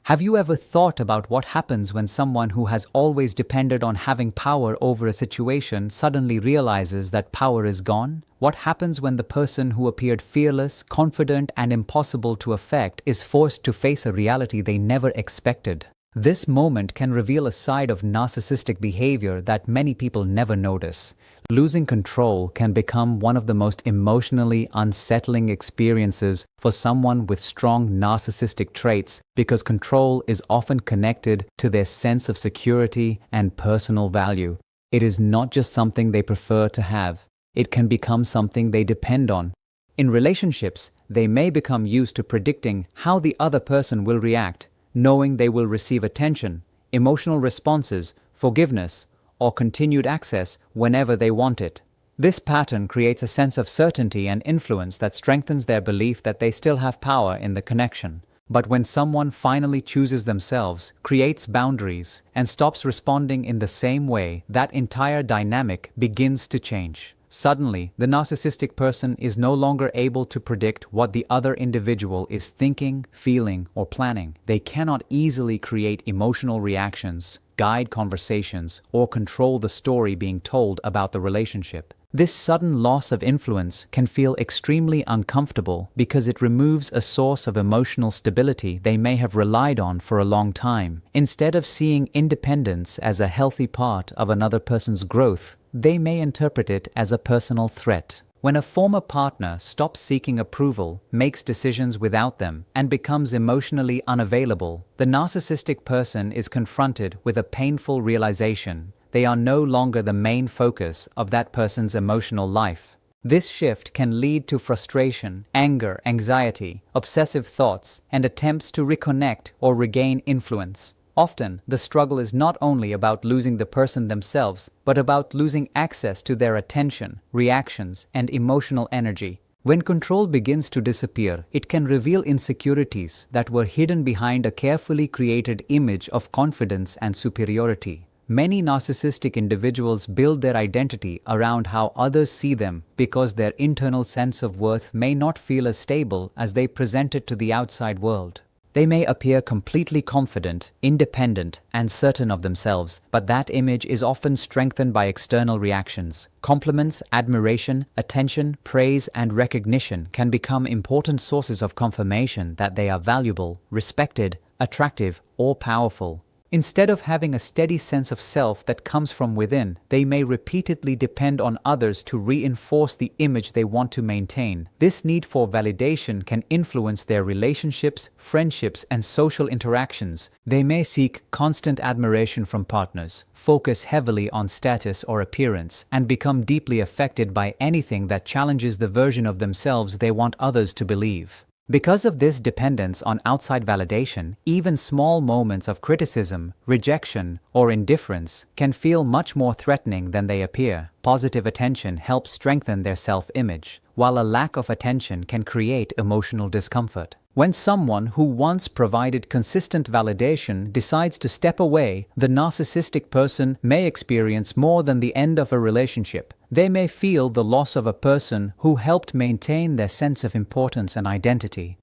Have you ever thought about what happens when someone who has always depended on having power over a situation suddenly realizes that power is gone? What happens when the person who appeared fearless, confident, and impossible to affect is forced to face a reality they never expected? This moment can reveal a side of narcissistic behavior that many people never notice. Losing control can become one of the most emotionally unsettling experiences for someone with strong narcissistic traits because control is often connected to their sense of security and personal value. It is not just something they prefer to have. It can become something they depend on. In relationships, they may become used to predicting how the other person will react, knowing they will receive attention, emotional responses, forgiveness, or continued access whenever they want it. This pattern creates a sense of certainty and influence that strengthens their belief that they still have power in the connection. But when someone finally chooses themselves, creates boundaries, and stops responding in the same way, that entire dynamic begins to change. Suddenly, the narcissistic person is no longer able to predict what the other individual is thinking, feeling, or planning. They cannot easily create emotional reactions, guide conversations, or control the story being told about the relationship. This sudden loss of influence can feel extremely uncomfortable because it removes a source of emotional stability they may have relied on for a long time. Instead of seeing independence as a healthy part of another person's growth, they may interpret it as a personal threat. When a former partner stops seeking approval, makes decisions without them, and becomes emotionally unavailable, the narcissistic person is confronted with a painful realization. They are no longer the main focus of that person's emotional life. This shift can lead to frustration, anger, anxiety, obsessive thoughts, and attempts to reconnect or regain influence. Often, the struggle is not only about losing the person themselves, but about losing access to their attention, reactions, and emotional energy. When control begins to disappear, it can reveal insecurities that were hidden behind a carefully created image of confidence and superiority. Many narcissistic individuals build their identity around how others see them because their internal sense of worth may not feel as stable as they present it to the outside world. They may appear completely confident, independent, and certain of themselves, but that image is often strengthened by external reactions. Compliments, admiration, attention, praise, and recognition can become important sources of confirmation that they are valuable, respected, attractive, or powerful. Instead of having a steady sense of self that comes from within, they may repeatedly depend on others to reinforce the image they want to maintain. This need for validation can influence their relationships, friendships, and social interactions. They may seek constant admiration from partners, focus heavily on status or appearance, and become deeply affected by anything that challenges the version of themselves they want others to believe. Because of this dependence on outside validation, even small moments of criticism, rejection, or indifference can feel much more threatening than they appear. Positive attention helps strengthen their self-image, while a lack of attention can create emotional discomfort. When someone who once provided consistent validation decides to step away, the narcissistic person may experience more than the end of a relationship. They may feel the loss of a person who helped maintain their sense of importance and identity.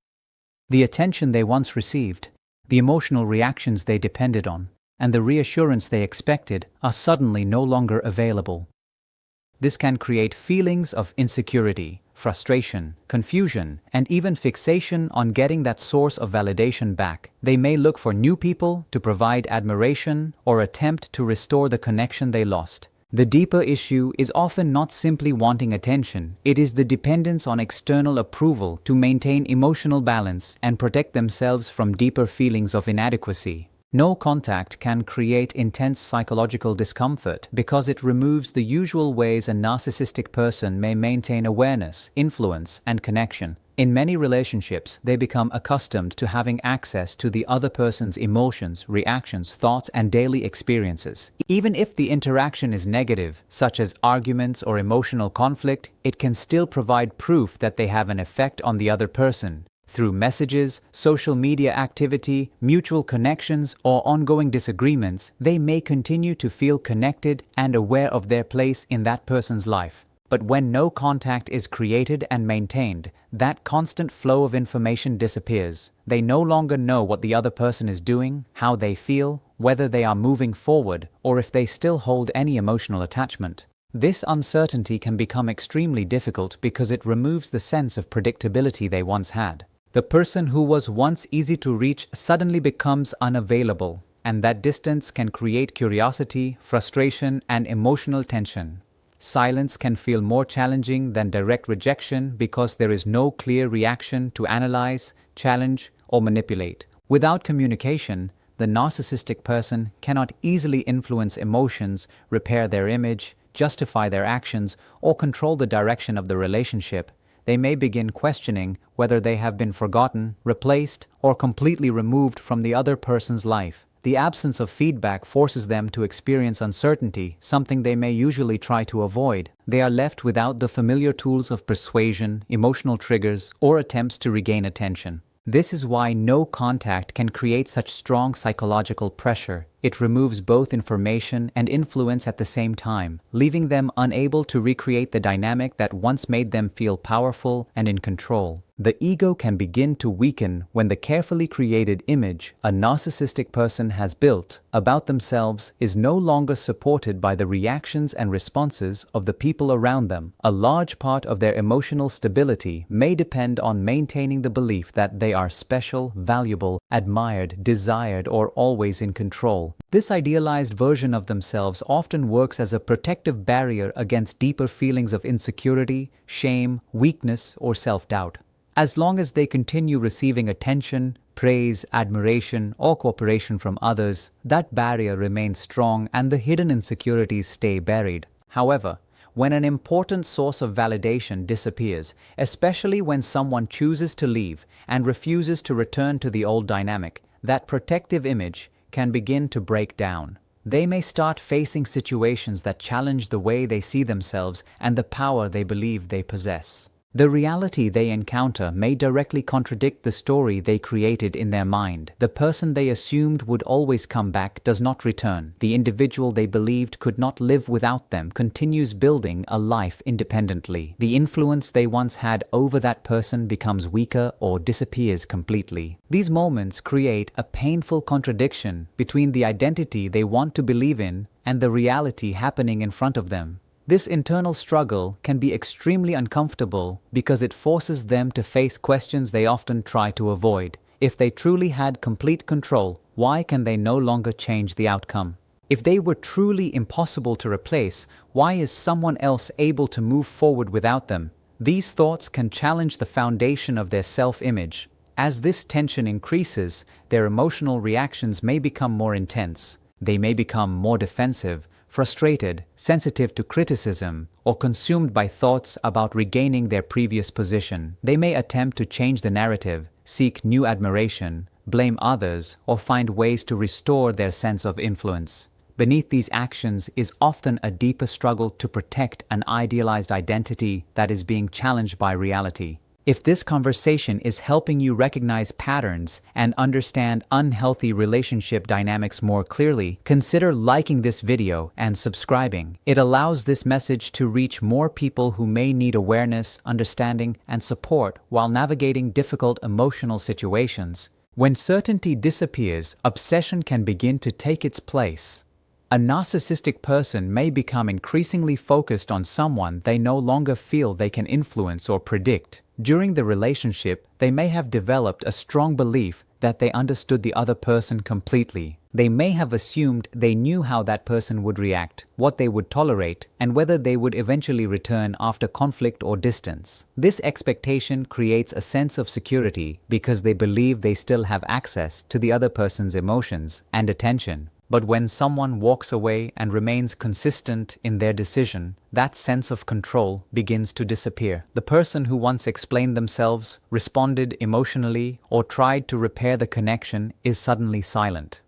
The attention they once received, the emotional reactions they depended on, and the reassurance they expected are suddenly no longer available. This can create feelings of insecurity, frustration, confusion, and even fixation on getting that source of validation back. They may look for new people to provide admiration or attempt to restore the connection they lost. The deeper issue is often not simply wanting attention, it is the dependence on external approval to maintain emotional balance and protect themselves from deeper feelings of inadequacy. No contact can create intense psychological discomfort because it removes the usual ways a narcissistic person may maintain awareness, influence, and connection. In many relationships, they become accustomed to having access to the other person's emotions, reactions, thoughts, and daily experiences. Even if the interaction is negative, such as arguments or emotional conflict, it can still provide proof that they have an effect on the other person. Through messages, social media activity, mutual connections, or ongoing disagreements, they may continue to feel connected and aware of their place in that person's life. But when no contact is created and maintained, that constant flow of information disappears. They no longer know what the other person is doing, how they feel, whether they are moving forward, or if they still hold any emotional attachment. This uncertainty can become extremely difficult because it removes the sense of predictability they once had. The person who was once easy to reach suddenly becomes unavailable, and that distance can create curiosity, frustration, and emotional tension. Silence can feel more challenging than direct rejection because there is no clear reaction to analyze, challenge, or manipulate. Without communication, the narcissistic person cannot easily influence emotions, repair their image, justify their actions, or control the direction of the relationship. They may begin questioning whether they have been forgotten, replaced, or completely removed from the other person's life. The absence of feedback forces them to experience uncertainty, something they may usually try to avoid. They are left without the familiar tools of persuasion, emotional triggers, or attempts to regain attention. This is why no contact can create such strong psychological pressure. It removes both information and influence at the same time, leaving them unable to recreate the dynamic that once made them feel powerful and in control. The ego can begin to weaken when the carefully created image a narcissistic person has built about themselves is no longer supported by the reactions and responses of the people around them. A large part of their emotional stability may depend on maintaining the belief that they are special, valuable, admired, desired, or always in control. This idealized version of themselves often works as a protective barrier against deeper feelings of insecurity, shame, weakness, or self-doubt. As long as they continue receiving attention, praise, admiration, or cooperation from others, that barrier remains strong and the hidden insecurities stay buried. However, when an important source of validation disappears, especially when someone chooses to leave and refuses to return to the old dynamic, that protective image can begin to break down. They may start facing situations that challenge the way they see themselves and the power they believe they possess. The reality they encounter may directly contradict the story they created in their mind. The person they assumed would always come back does not return. The individual they believed could not live without them continues building a life independently. The influence they once had over that person becomes weaker or disappears completely. These moments create a painful contradiction between the identity they want to believe in and the reality happening in front of them. This internal struggle can be extremely uncomfortable because it forces them to face questions they often try to avoid. If they truly had complete control, why can they no longer change the outcome? If they were truly impossible to replace, why is someone else able to move forward without them? These thoughts can challenge the foundation of their self-image. As this tension increases, their emotional reactions may become more intense. They may become more defensive, frustrated, sensitive to criticism, or consumed by thoughts about regaining their previous position. They may attempt to change the narrative, seek new admiration, blame others, or find ways to restore their sense of influence. Beneath these actions is often a deeper struggle to protect an idealized identity that is being challenged by reality. If this conversation is helping you recognize patterns and understand unhealthy relationship dynamics more clearly, consider liking this video and subscribing. It allows this message to reach more people who may need awareness, understanding, and support while navigating difficult emotional situations. When certainty disappears, obsession can begin to take its place. A narcissistic person may become increasingly focused on someone they no longer feel they can influence or predict. During the relationship, they may have developed a strong belief that they understood the other person completely. They may have assumed they knew how that person would react, what they would tolerate, and whether they would eventually return after conflict or distance. This expectation creates a sense of security because they believe they still have access to the other person's emotions and attention. But when someone walks away and remains consistent in their decision, that sense of control begins to disappear. The person who once explained themselves, responded emotionally, or tried to repair the connection is suddenly silent.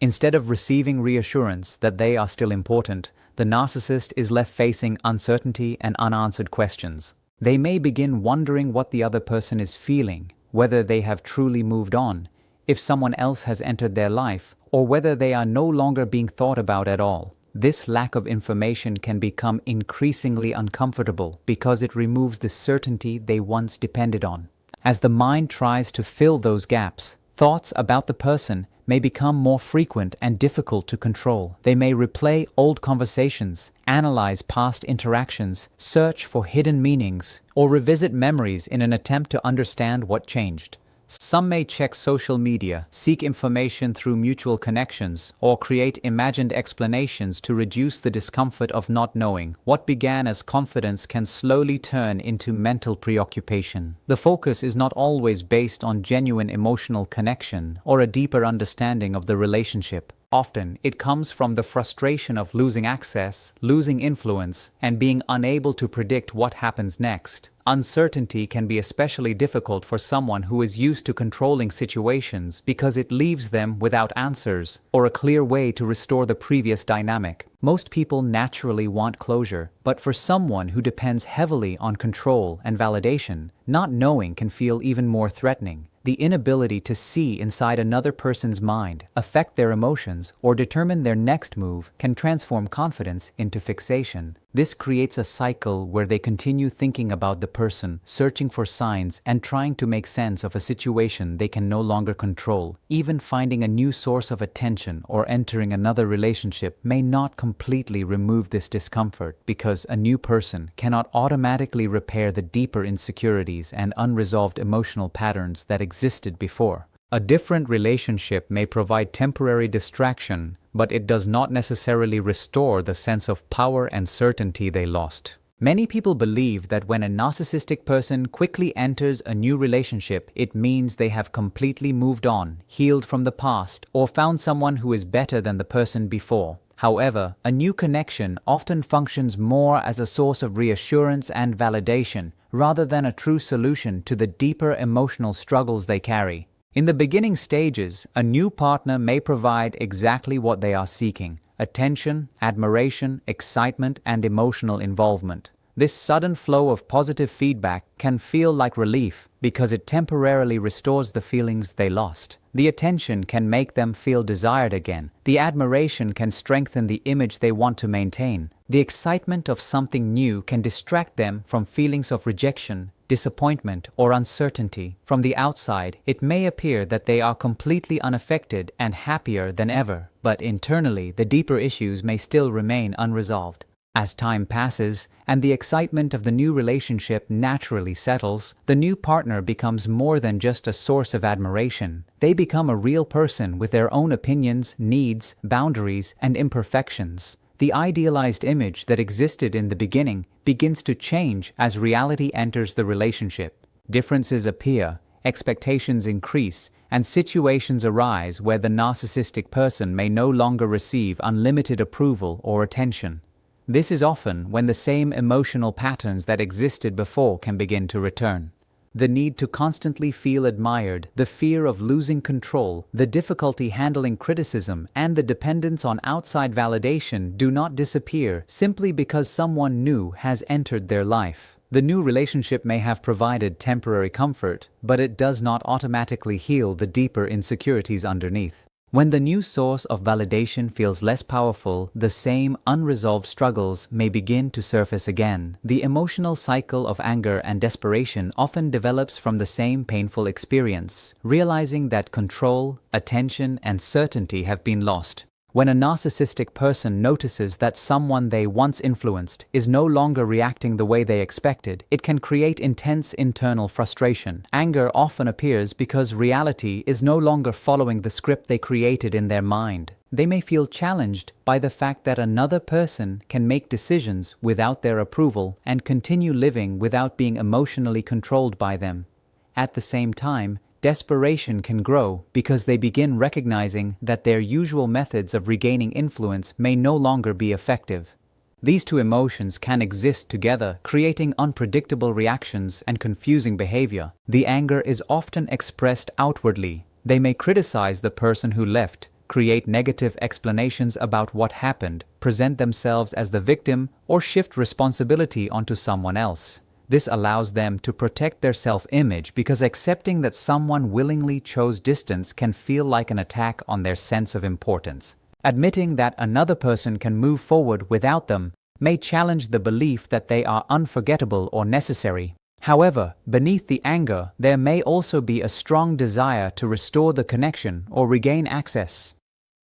Instead of receiving reassurance that they are still important, the narcissist is left facing uncertainty and unanswered questions. They may begin wondering what the other person is feeling, whether they have truly moved on, if someone else has entered their life, or whether they are no longer being thought about at all. This lack of information can become increasingly uncomfortable because it removes the certainty they once depended on. As the mind tries to fill those gaps, thoughts about the person may become more frequent and difficult to control. They may replay old conversations, analyze past interactions, search for hidden meanings, or revisit memories in an attempt to understand what changed. Some may check social media, seek information through mutual connections, or create imagined explanations to reduce the discomfort of not knowing. What began as confidence can slowly turn into mental preoccupation. The focus is not always based on genuine emotional connection or a deeper understanding of the relationship. Often, it comes from the frustration of losing access, losing influence, and being unable to predict what happens next. Uncertainty can be especially difficult for someone who is used to controlling situations because it leaves them without answers or a clear way to restore the previous dynamic. Most people naturally want closure, but for someone who depends heavily on control and validation, not knowing can feel even more threatening. The inability to see inside another person's mind, affect their emotions, or determine their next move can transform confidence into fixation. This creates a cycle where they continue thinking about the person, searching for signs, and trying to make sense of a situation they can no longer control. Even finding a new source of attention or entering another relationship may not completely remove this discomfort because a new person cannot automatically repair the deeper insecurities and unresolved emotional patterns that existed before. A different relationship may provide temporary distraction, but it does not necessarily restore the sense of power and certainty they lost. Many people believe that when a narcissistic person quickly enters a new relationship, it means they have completely moved on, healed from the past, or found someone who is better than the person before. However, a new connection often functions more as a source of reassurance and validation, rather than a true solution to the deeper emotional struggles they carry. In the beginning stages, a new partner may provide exactly what they are seeking: attention, admiration, excitement, and emotional involvement. This sudden flow of positive feedback can feel like relief because it temporarily restores the feelings they lost. The attention can make them feel desired again. The admiration can strengthen the image they want to maintain. The excitement of something new can distract them from feelings of rejection, disappointment, or uncertainty. From the outside, it may appear that they are completely unaffected and happier than ever, but internally, the deeper issues may still remain unresolved. As time passes and the excitement of the new relationship naturally settles, the new partner becomes more than just a source of admiration. They become a real person with their own opinions, needs, boundaries, and imperfections. The idealized image that existed in the beginning begins to change as reality enters the relationship. Differences appear, expectations increase, and situations arise where the narcissistic person may no longer receive unlimited approval or attention. This is often when the same emotional patterns that existed before can begin to return. The need to constantly feel admired, the fear of losing control, the difficulty handling criticism, and the dependence on outside validation do not disappear simply because someone new has entered their life. The new relationship may have provided temporary comfort, but it does not automatically heal the deeper insecurities underneath. When the new source of validation feels less powerful, the same unresolved struggles may begin to surface again. The emotional cycle of anger and desperation often develops from the same painful experience, realizing that control, attention, and certainty have been lost. When a narcissistic person notices that someone they once influenced is no longer reacting the way they expected, it can create intense internal frustration. Anger often appears because reality is no longer following the script they created in their mind. They may feel challenged by the fact that another person can make decisions without their approval and continue living without being emotionally controlled by them. At the same time, desperation can grow because they begin recognizing that their usual methods of regaining influence may no longer be effective. These two emotions can exist together, creating unpredictable reactions and confusing behavior. The anger is often expressed outwardly. They may criticize the person who left, create negative explanations about what happened, present themselves as the victim, or shift responsibility onto someone else. This allows them to protect their self-image because accepting that someone willingly chose distance can feel like an attack on their sense of importance. Admitting that another person can move forward without them may challenge the belief that they are unforgettable or necessary. However, beneath the anger, there may also be a strong desire to restore the connection or regain access.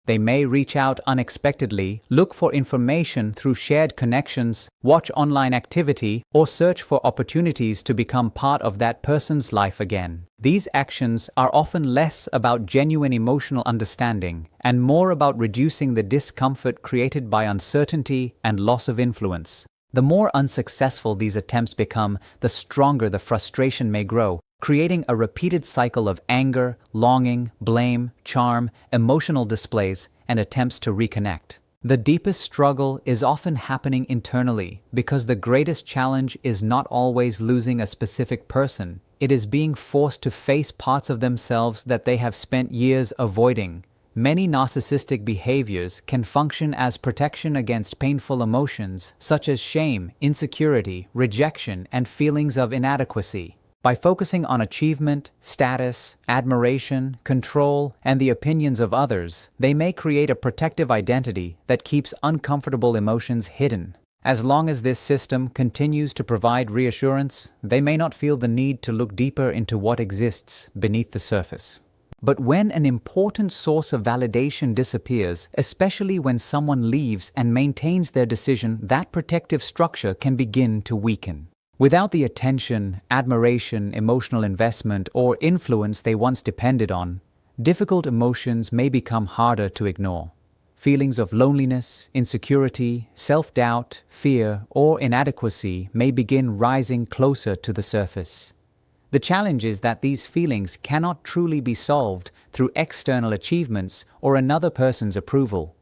They may reach out unexpectedly, look for information through shared connections, watch online activity, or search for opportunities to become part of that person's life again. These actions are often less about genuine emotional understanding and more about reducing the discomfort created by uncertainty and loss of influence. The more unsuccessful these attempts become, the stronger the frustration may grow, creating a repeated cycle of anger, longing, blame, charm, emotional displays, and attempts to reconnect. The deepest struggle is often happening internally because the greatest challenge is not always losing a specific person. It is being forced to face parts of themselves that they have spent years avoiding. Many narcissistic behaviors can function as protection against painful emotions such as shame, insecurity, rejection, and feelings of inadequacy. By focusing on achievement, status, admiration, control, and the opinions of others, they may create a protective identity that keeps uncomfortable emotions hidden. As long as this system continues to provide reassurance, they may not feel the need to look deeper into what exists beneath the surface. But when an important source of validation disappears, especially when someone leaves and maintains their decision, that protective structure can begin to weaken. Without the attention, admiration, emotional investment, or influence they once depended on, difficult emotions may become harder to ignore. Feelings of loneliness, insecurity, self-doubt, fear, or inadequacy may begin rising closer to the surface. The challenge is that these feelings cannot truly be solved through external achievements or another person's approval.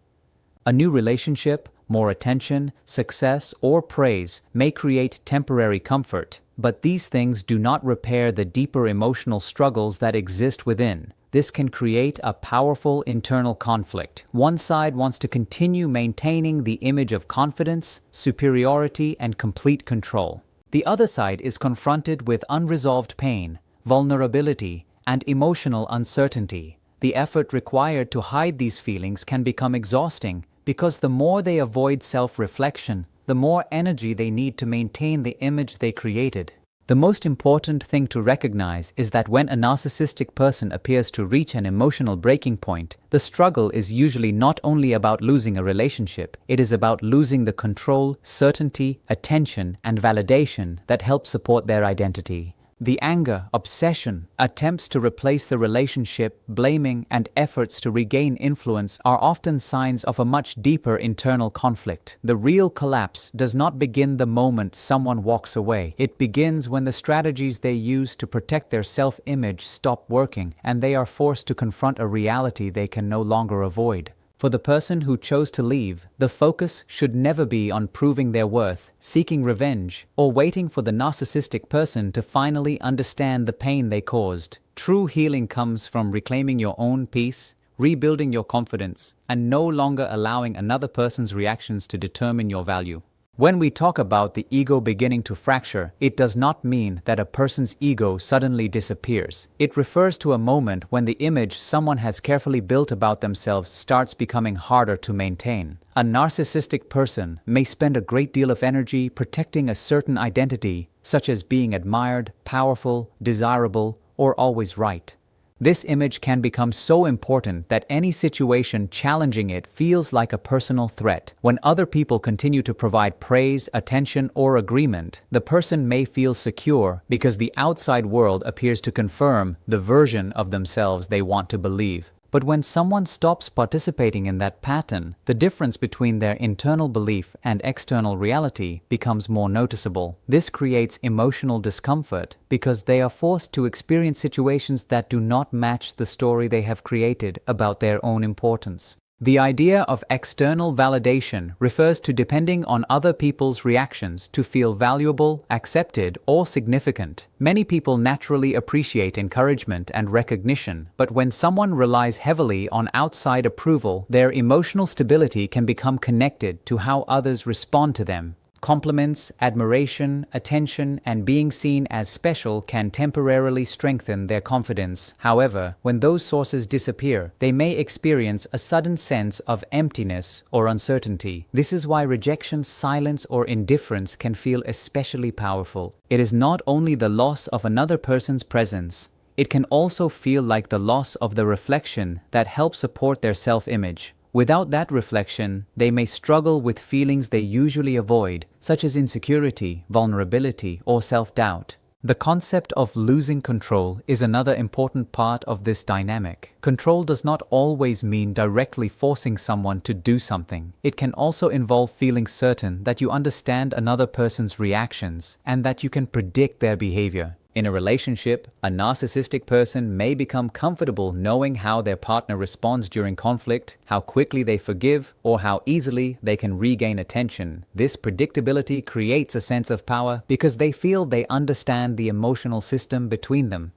A new relationship, more attention, success, or praise may create temporary comfort, but these things do not repair the deeper emotional struggles that exist within. This can create a powerful internal conflict. One side wants to continue maintaining the image of confidence, superiority, and complete control. The other side is confronted with unresolved pain, vulnerability, and emotional uncertainty. The effort required to hide these feelings can become exhausting because the more they avoid self-reflection, the more energy they need to maintain the image they created. The most important thing to recognize is that when a narcissistic person appears to reach an emotional breaking point, the struggle is usually not only about losing a relationship, it is about losing the control, certainty, attention, and validation that help support their identity. The anger, obsession, attempts to replace the relationship, blaming, and efforts to regain influence are often signs of a much deeper internal conflict. The real collapse does not begin the moment someone walks away. It begins when the strategies they use to protect their self-image stop working, and they are forced to confront a reality they can no longer avoid. For the person who chose to leave, the focus should never be on proving their worth, seeking revenge, or waiting for the narcissistic person to finally understand the pain they caused. True healing comes from reclaiming your own peace, rebuilding your confidence, and no longer allowing another person's reactions to determine your value. When we talk about the ego beginning to fracture, it does not mean that a person's ego suddenly disappears. It refers to a moment when the image someone has carefully built about themselves starts becoming harder to maintain. A narcissistic person may spend a great deal of energy protecting a certain identity, such as being admired, powerful, desirable, or always right. This image can become so important that any situation challenging it feels like a personal threat. When other people continue to provide praise, attention, or agreement, the person may feel secure because the outside world appears to confirm the version of themselves they want to believe. But when someone stops participating in that pattern, the difference between their internal belief and external reality becomes more noticeable. This creates emotional discomfort because they are forced to experience situations that do not match the story they have created about their own importance. The idea of external validation refers to depending on other people's reactions to feel valuable, accepted, or significant. Many people naturally appreciate encouragement and recognition, but when someone relies heavily on outside approval, their emotional stability can become connected to how others respond to them. Compliments, admiration, attention, and being seen as special can temporarily strengthen their confidence. However, when those sources disappear, they may experience a sudden sense of emptiness or uncertainty. This is why rejection, silence, or indifference can feel especially powerful. It is not only the loss of another person's presence, it can also feel like the loss of the reflection that helps support their self-image. Without that reflection, they may struggle with feelings they usually avoid, such as insecurity, vulnerability, or self-doubt. The concept of losing control is another important part of this dynamic. Control does not always mean directly forcing someone to do something. It can also involve feeling certain that you understand another person's reactions and that you can predict their behavior. In a relationship, a narcissistic person may become comfortable knowing how their partner responds during conflict, how quickly they forgive, or how easily they can regain attention. This predictability creates a sense of power because they feel they understand the emotional system between them.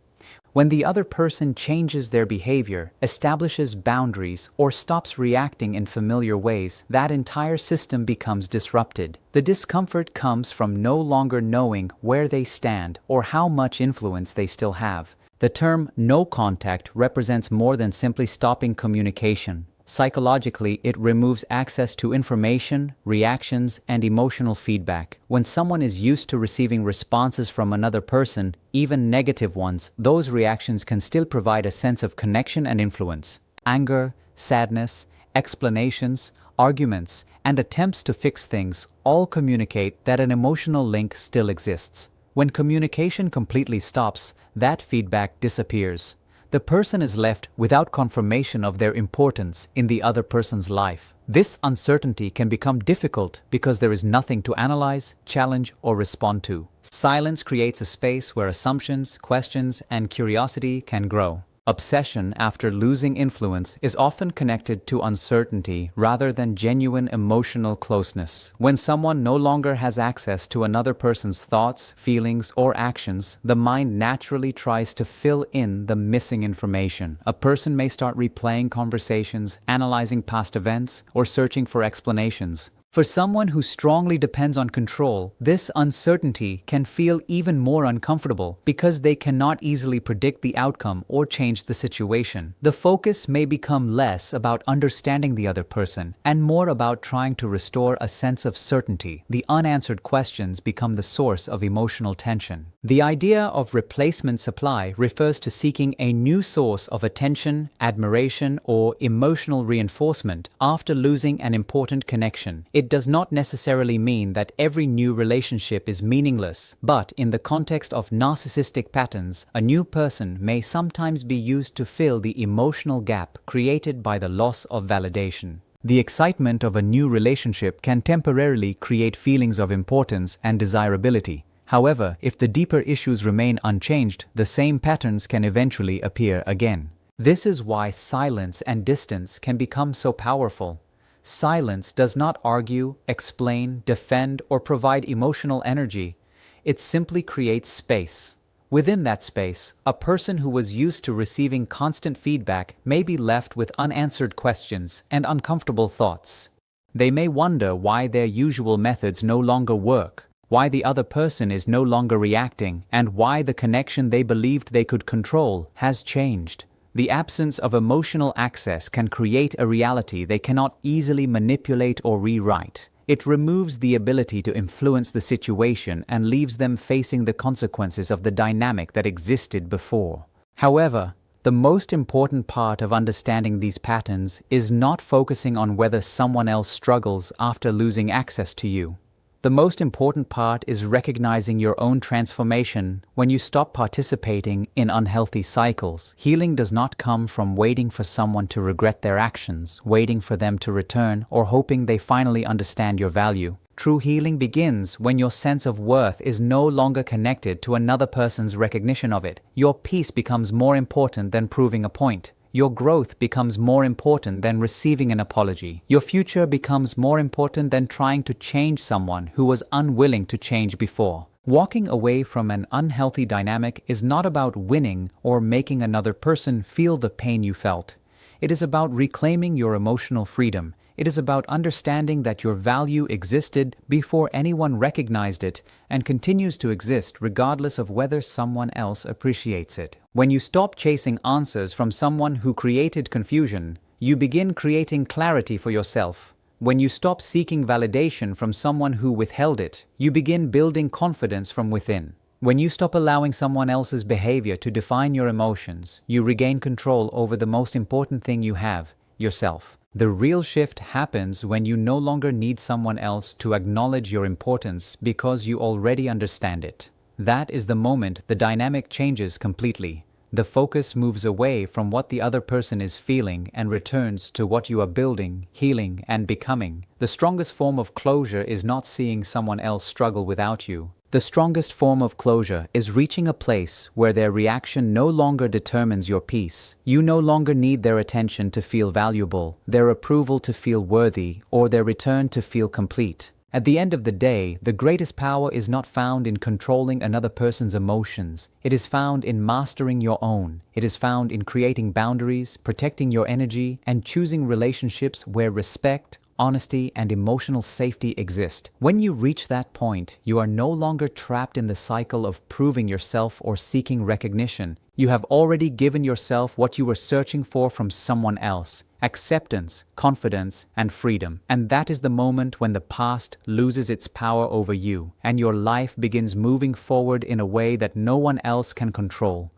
When the other person changes their behavior, establishes boundaries, or stops reacting in familiar ways, that entire system becomes disrupted. The discomfort comes from no longer knowing where they stand or how much influence they still have. The term no contact represents more than simply stopping communication. Psychologically, it removes access to information, reactions, and emotional feedback. When someone is used to receiving responses from another person, even negative ones, those reactions can still provide a sense of connection and influence. Anger, sadness, explanations, arguments, and attempts to fix things all communicate that an emotional link still exists. When communication completely stops, that feedback disappears. The person is left without confirmation of their importance in the other person's life. This uncertainty can become difficult because there is nothing to analyze, challenge, or respond to. Silence creates a space where assumptions, questions, and curiosity can grow. Obsession after losing influence is often connected to uncertainty rather than genuine emotional closeness. When someone no longer has access to another person's thoughts, feelings, or actions, the mind naturally tries to fill in the missing information. A person may start replaying conversations, analyzing past events, or searching for explanations. For someone who strongly depends on control, this uncertainty can feel even more uncomfortable because they cannot easily predict the outcome or change the situation. The focus may become less about understanding the other person and more about trying to restore a sense of certainty. The unanswered questions become the source of emotional tension. The idea of replacement supply refers to seeking a new source of attention, admiration, or emotional reinforcement after losing an important connection. It does not necessarily mean that every new relationship is meaningless, but in the context of narcissistic patterns, a new person may sometimes be used to fill the emotional gap created by the loss of validation. The excitement of a new relationship can temporarily create feelings of importance and desirability. However, if the deeper issues remain unchanged, the same patterns can eventually appear again. This is why silence and distance can become so powerful. Silence does not argue, explain, defend, or provide emotional energy. It simply creates space. Within that space, a person who was used to receiving constant feedback may be left with unanswered questions and uncomfortable thoughts. They may wonder why their usual methods no longer work, why the other person is no longer reacting, and why the connection they believed they could control has changed. The absence of emotional access can create a reality they cannot easily manipulate or rewrite. It removes the ability to influence the situation and leaves them facing the consequences of the dynamic that existed before. However, the most important part of understanding these patterns is not focusing on whether someone else struggles after losing access to you. The most important part is recognizing your own transformation when you stop participating in unhealthy cycles. Healing does not come from waiting for someone to regret their actions, waiting for them to return, or hoping they finally understand your value. True healing begins when your sense of worth is no longer connected to another person's recognition of it. Your peace becomes more important than proving a point. Your growth becomes more important than receiving an apology. Your future becomes more important than trying to change someone who was unwilling to change before. Walking away from an unhealthy dynamic is not about winning or making another person feel the pain you felt. It is about reclaiming your emotional freedom. It is about understanding that your value existed before anyone recognized it and continues to exist regardless of whether someone else appreciates it. When you stop chasing answers from someone who created confusion, you begin creating clarity for yourself. When you stop seeking validation from someone who withheld it, you begin building confidence from within. When you stop allowing someone else's behavior to define your emotions, you regain control over the most important thing you have, yourself. The real shift happens when you no longer need someone else to acknowledge your importance because you already understand it. That is the moment the dynamic changes completely. The focus moves away from what the other person is feeling and returns to what you are building, healing, and becoming. The strongest form of closure is not seeing someone else struggle without you. The strongest form of closure is reaching a place where their reaction no longer determines your peace. You no longer need their attention to feel valuable, their approval to feel worthy, or their return to feel complete. At the end of the day, the greatest power is not found in controlling another person's emotions. It is found in mastering your own. It is found in creating boundaries, protecting your energy, and choosing relationships where respect, honesty, and emotional safety exist. When you reach that point, you are no longer trapped in the cycle of proving yourself or seeking recognition. You have already given yourself what you were searching for from someone else: acceptance, confidence, and freedom. And that is the moment when the past loses its power over you, and your life begins moving forward in a way that no one else can control.